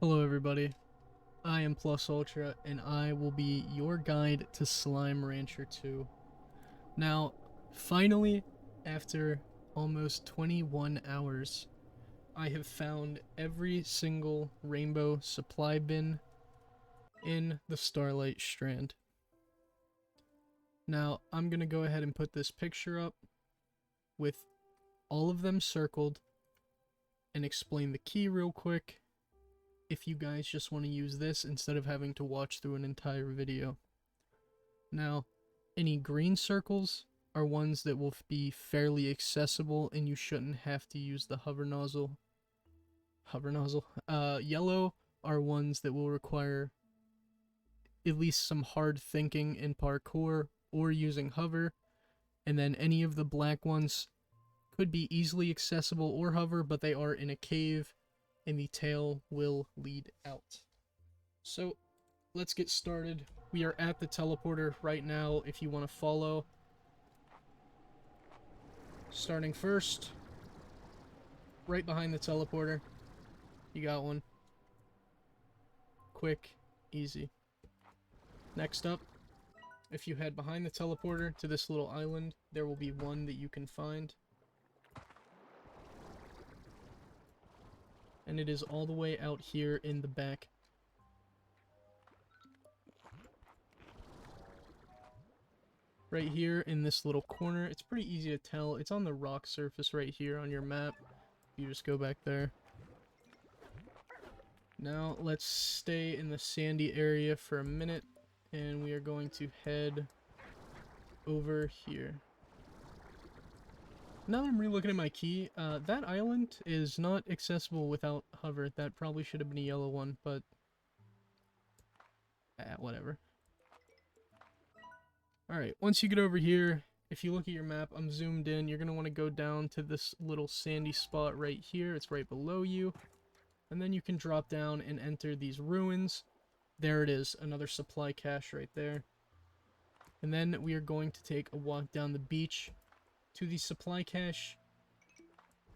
Hello everybody, I am Plus Ultra and I will be your guide to Slime Rancher 2. Now, finally, after almost 21 hours, I have found every single rainbow supply bin in the Starlight Strand. Now, I'm going to go ahead and put this picture up with all of them circled and explain the key real quick if you guys just want to use this instead of having to watch through an entire video. Now, any green circles are ones that will be fairly accessible and you shouldn't have to use the hover nozzle. Yellow are ones that will require at least some hard thinking in parkour or using hover. And then any of the black ones could be easily accessible or hover, but they are in a cave and the tail will lead out. So let's get started. We are at the teleporter right now if you want to follow. Starting first, right behind the teleporter. You got one. Quick, easy. Next up, if you head behind the teleporter to this little island, there will be one that you can find. And it is all the way out here in the back. Right here in this little corner. It's pretty easy to tell. It's on the rock surface right here on your map. You just go back there. Now let's stay in the sandy area for a minute. And we are going to head over here. Now that I'm re-looking at my key, that island is not accessible without hover. That probably should have been a yellow one, but whatever. Alright, once you get over here, if you look at your map, I'm zoomed in, you're going to want to go down to this little sandy spot right here. It's right below you. And then you can drop down and enter these ruins. There it is, another supply cache right there. And then we are going to take a walk down the beach to the supply cache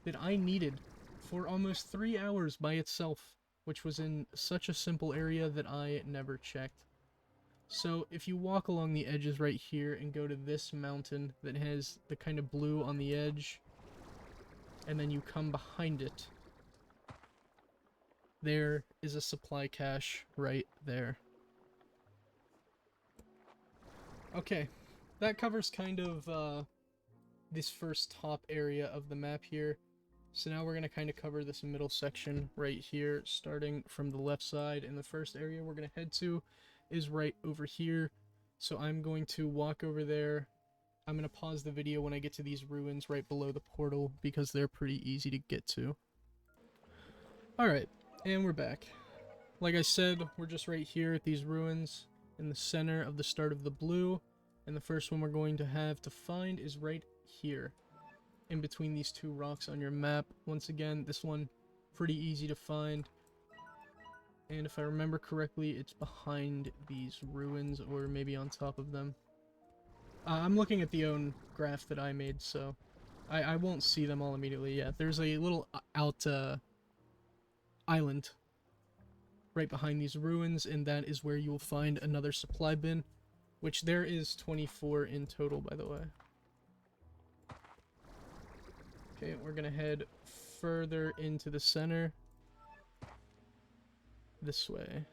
that I needed for almost 3 hours by itself, which was in such a simple area that I never checked. So if you walk along the edges right here and go to this mountain that has the kind of blue on the edge, and then you come behind it, there is a supply cache right there. Okay, that covers kind of this first top area of the map here. So now we're going to kind of cover this middle section right here, starting from the left side. And the first area we're going to head to is right over here. So I'm going to walk over there. I'm going to pause the video when I get to these ruins right below the portal because they're pretty easy to get to. Alright, and we're back. Like I said, we're just right here at these ruins in the center of the start of the blue. And the first one we're going to have to find is right here, in between these two rocks on your map. Once again, this one pretty easy to find, and if I remember correctly, it's behind these ruins or maybe on top of them. I'm looking at the own graph that I made, so I won't see them all immediately. Yeah, there's a little island right behind these ruins, and that is where you'll find another supply bin, which there is 24 in total, by the way. Okay, we're gonna head further into the center. This way.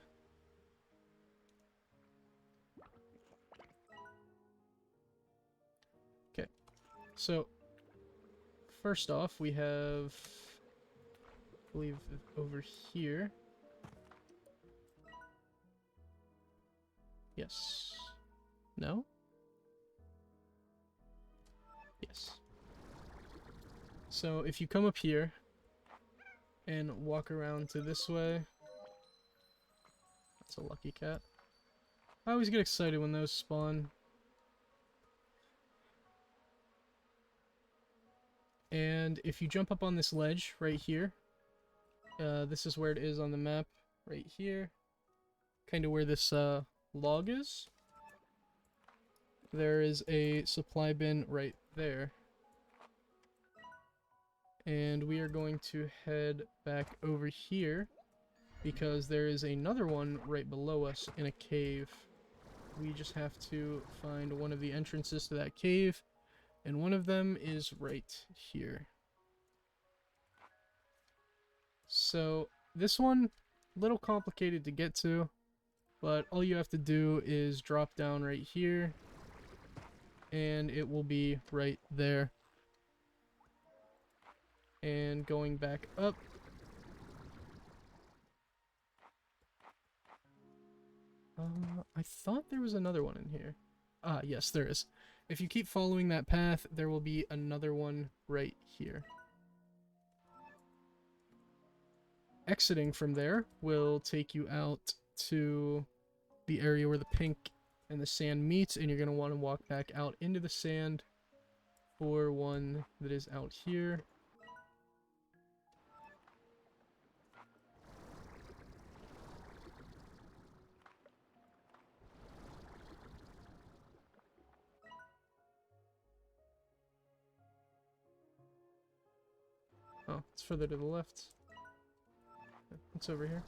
Okay, so first off, we have, I believe, over here. Yes. No? Yes. So if you come up here and walk around to this way, that's a lucky cat. I always get excited when those spawn. And if you jump up on this ledge right here, this is where it is on the map, right here. Kind of where this log is. There is a supply bin right there. And we are going to head back over here because there is another one right below us in a cave. We just have to find one of the entrances to that cave, and one of them is right here. So this one, a little complicated to get to, but all you have to do is drop down right here, and it will be right there. And going back up, I thought there was another one in here. Ah, yes, there is. If you keep following that path, there will be another one right here. Exiting from there will take you out to the area where the pink and the sand meets, and you're going to want to walk back out into the sand for one that is out here. Oh, it's further to the left. What's over here?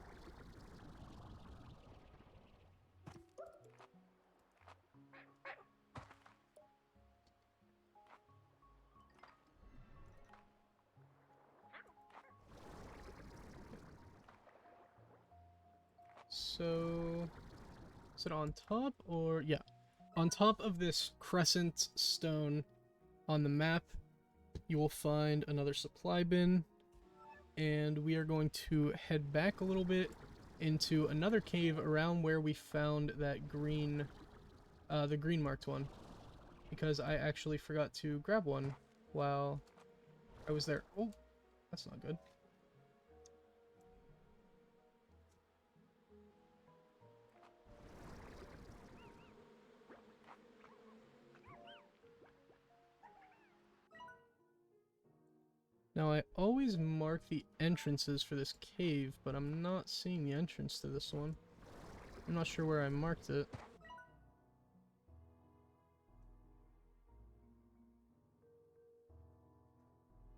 So, is it on top or... Yeah. On top of this crescent stone on the map, you will find another supply bin. And we are going to head back a little bit into another cave around where we found that green, the green marked one. Because I actually forgot to grab one while I was there. Oh, that's not good. Now, I always mark the entrances for this cave, but I'm not seeing the entrance to this one. I'm not sure where I marked it.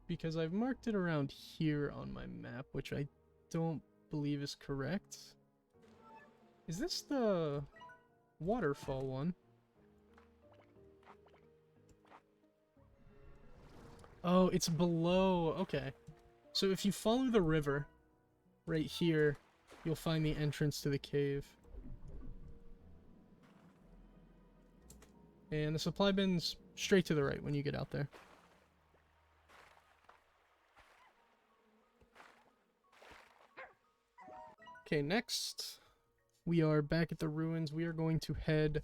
Because I've marked it around here on my map, which I don't believe is correct. Is this the Waterfall one? Oh, it's below. Okay. So if you follow the river right here, you'll find the entrance to the cave. And the supply bin's straight to the right when you get out there. Okay, next, we are back at the ruins. We are going to head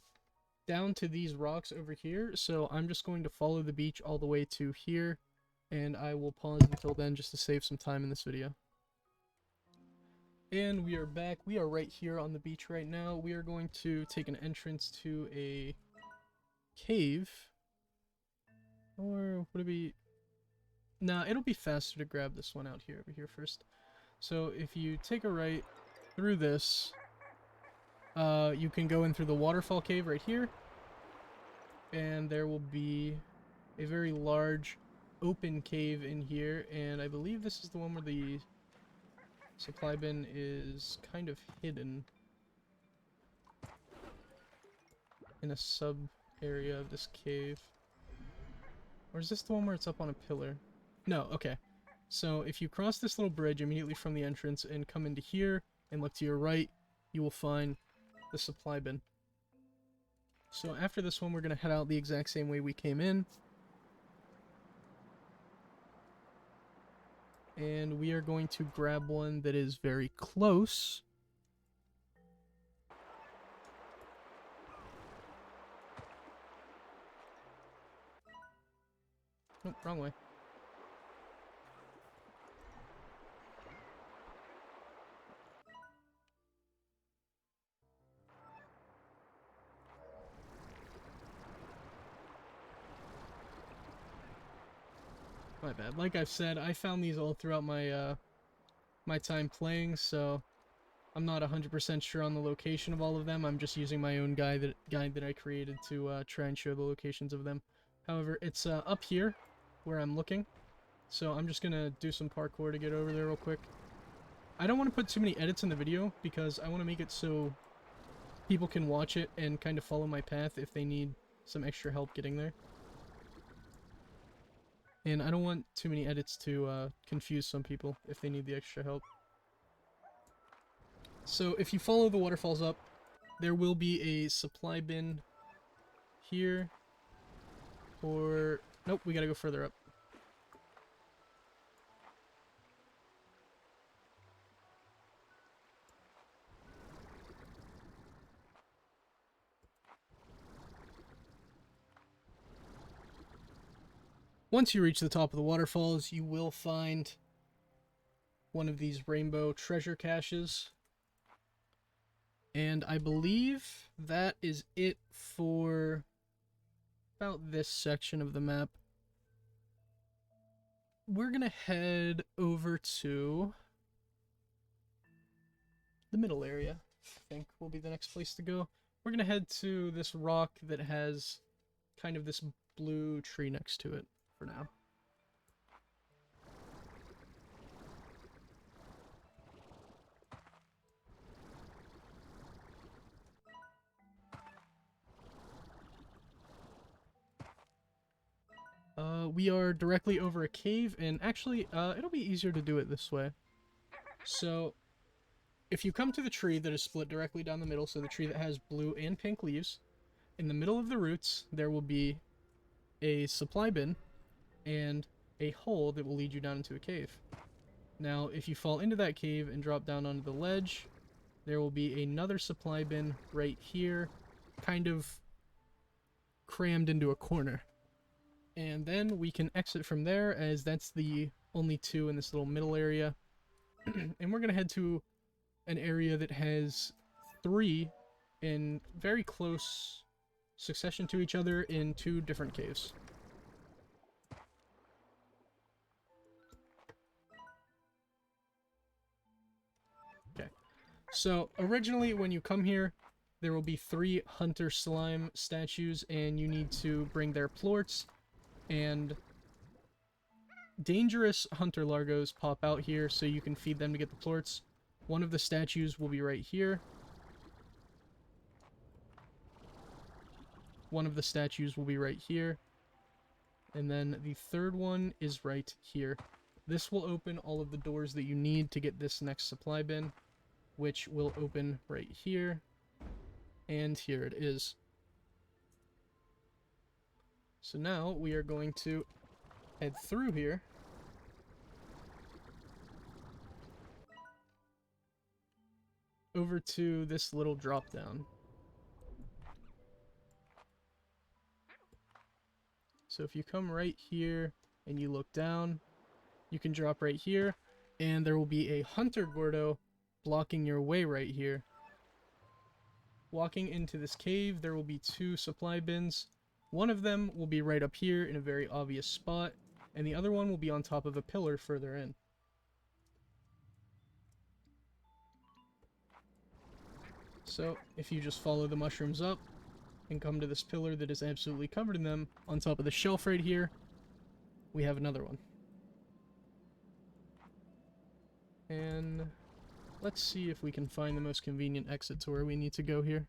down to these rocks over here. So I'm just going to follow the beach all the way to here. And I will pause until then just to save some time in this video. And we are back. We are right here on the beach right now. We are going to take an entrance to a cave. Or would it be... Nah, it'll be faster to grab this one out here over here first. So if you take a right through this, you can go in through the Waterfall cave right here. And there will be a very large open cave in here, and I believe this is the one where the supply bin is kind of hidden in a sub area of this cave. Or is this the one where it's up on a pillar? No, okay. So if you cross this little bridge immediately from the entrance and come into here and look to your right, you will find the supply bin. So after this one, we're going to head out the exact same way we came in. And we are going to grab one that is very close. Nope, wrong way. My bad. Like I've said, I found these all throughout my my time playing, so I'm not 100% sure on the location of all of them. I'm just using my own guide that I created to try and show the locations of them. However, it's up here where I'm looking, so I'm just gonna do some parkour to get over there real quick. I don't want to put too many edits in the video because I want to make it so people can watch it and kind of follow my path if they need some extra help getting there. And I don't want too many edits to confuse some people if they need the extra help. So if you follow the waterfalls up, there will be a supply bin here. Or... nope, we gotta go further up. Once you reach the top of the waterfalls, you will find one of these rainbow treasure caches. And I believe that is it for about this section of the map. We're gonna head over to the middle area. I think will be the next place to go. We're gonna head to this rock that has kind of this blue tree next to it for now. We are directly over a cave, and actually, it'll be easier to do it this way. So, if you come to the tree that is split directly down the middle, so the tree that has blue and pink leaves, in the middle of the roots, there will be a supply bin and a hole that will lead you down into a cave. Now, if you fall into that cave and drop down onto the ledge, there will be another supply bin right here, kind of crammed into a corner. And then we can exit from there, as that's the only two in this little middle area. And we're going to head to an area that has 3 in very close succession to each other in 2 different caves. Okay. So, originally when you come here, there will be 3 hunter slime statues, and you need to bring their plorts. And dangerous hunter largos pop out here, so you can feed them to get the plorts. One of the statues will be right here. One of the statues will be right here. And then the third one is right here. This will open all of the doors that you need to get this next supply bin, which will open right here. And here it is. So now we are going to head through here. Over to this little drop down. So if you come right here and you look down, you can drop right here, and there will be a hunter gordo blocking your way right here. Walking into this cave, there will be 2 supply bins. One of them will be right up here in a very obvious spot, and the other one will be on top of a pillar further in. So, if you just follow the mushrooms up and come to this pillar that is absolutely covered in them, on top of the shelf right here, we have another one. And let's see if we can find the most convenient exit to where we need to go here.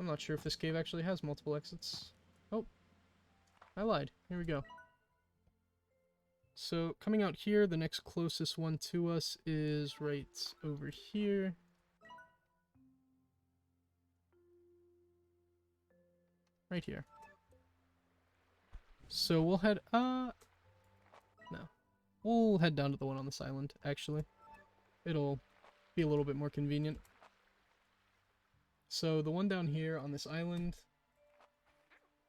I'm not sure if this cave actually has multiple exits. Oh, I lied. Here we go. So, coming out here, the next closest one to us is right over here. Right here. So we'll head, no. We'll head down to the one on this island, actually. It'll be a little bit more convenient. So the one down here on this island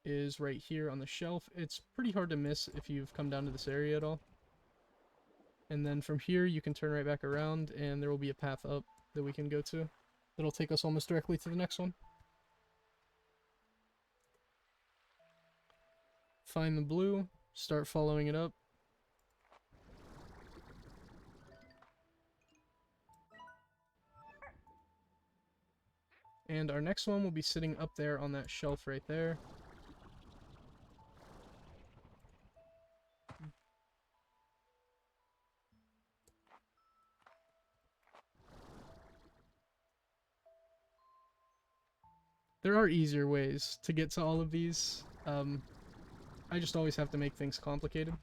is right here on the shelf. It's pretty hard to miss if you've come down to this area at all. And then from here you can turn right back around and there will be a path up that we can go to. That'll take us almost directly to the next one. Find the blue, start following it up. And our next one will be sitting up there on that shelf right there. There are easier ways to get to all of these. I just always have to make things complicated.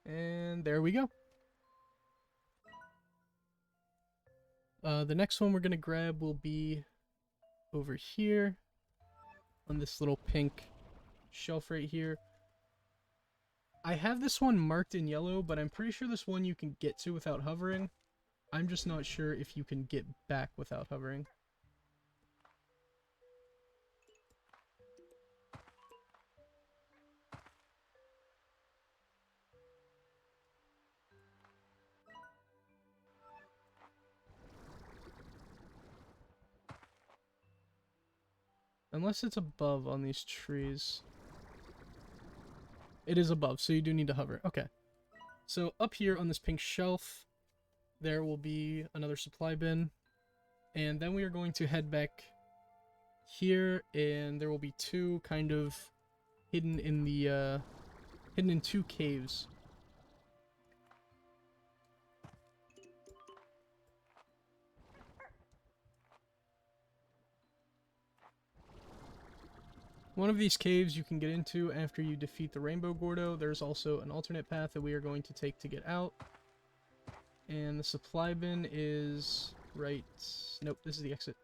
And there we go. The next one we're gonna grab will be over here on this little pink shelf right here. I have this one marked in yellow, but I'm pretty sure this one you can get to without hovering. I'm just not sure if you can get back without hovering. Unless it's above on these trees. It is above, so you do need to hover. Okay. So up here on this pink shelf, there will be another supply bin. And then we are going to head back here, and there will be two kind of hidden in the, hidden in two caves. One of these caves you can get into after you defeat the Rainbow Gordo. There's also an alternate path that we are going to take to get out. And the supply bin is right... Nope, this is the exit.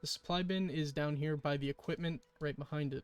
The supply bin is down here by the equipment right behind it.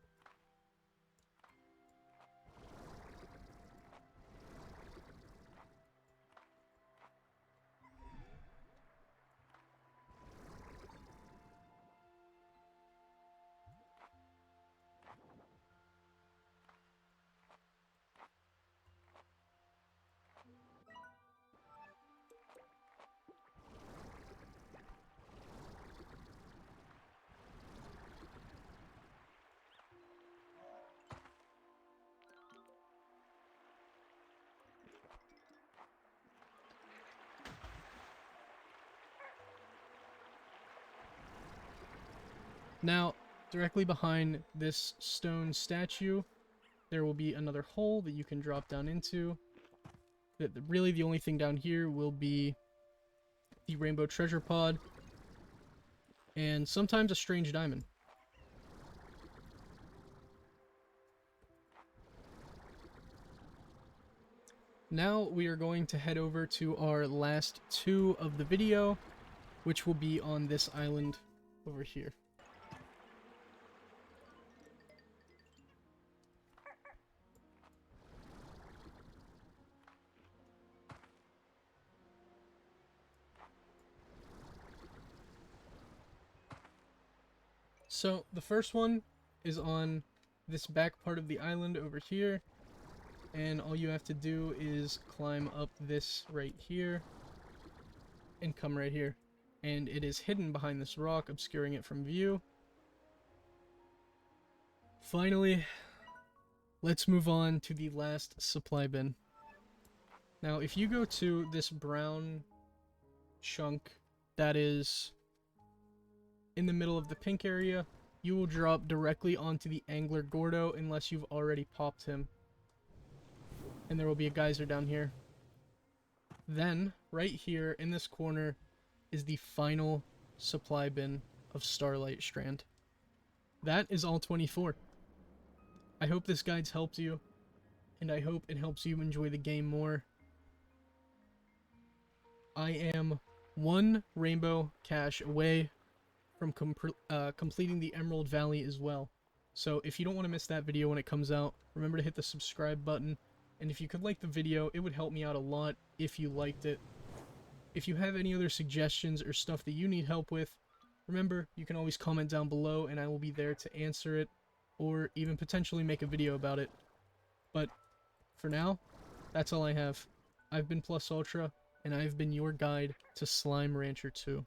Now, directly behind this stone statue, there will be another hole that you can drop down into. Really, the only thing down here will be the rainbow treasure pod, and sometimes a strange diamond. Now we are going to head over to our last two of the video, which will be on this island over here. So the first one is on this back part of the island over here, and all you have to do is climb up this right here and come right here, and it is hidden behind this rock, obscuring it from view. Finally, let's move on to the last supply bin. Now if you go to this brown chunk that is in the middle of the pink area, you will drop directly onto the Angler Gordo unless you've already popped him. And there will be a geyser down here. Then, right here in this corner is the final supply bin of Starlight Strand. That is all 24. I hope this guide's helped you, and I hope it helps you enjoy the game more. I am one rainbow cache away from completing the Emerald Valley as well. So if you don't want to miss that video when it comes out, remember to hit the subscribe button. And if you could like the video, it would help me out a lot if you liked it. If you have any other suggestions or stuff that you need help with, remember, you can always comment down below and I will be there to answer it, or even potentially make a video about it. But for now, that's all I have. I've been Plus Ultra, and I've been your guide to Slime Rancher 2.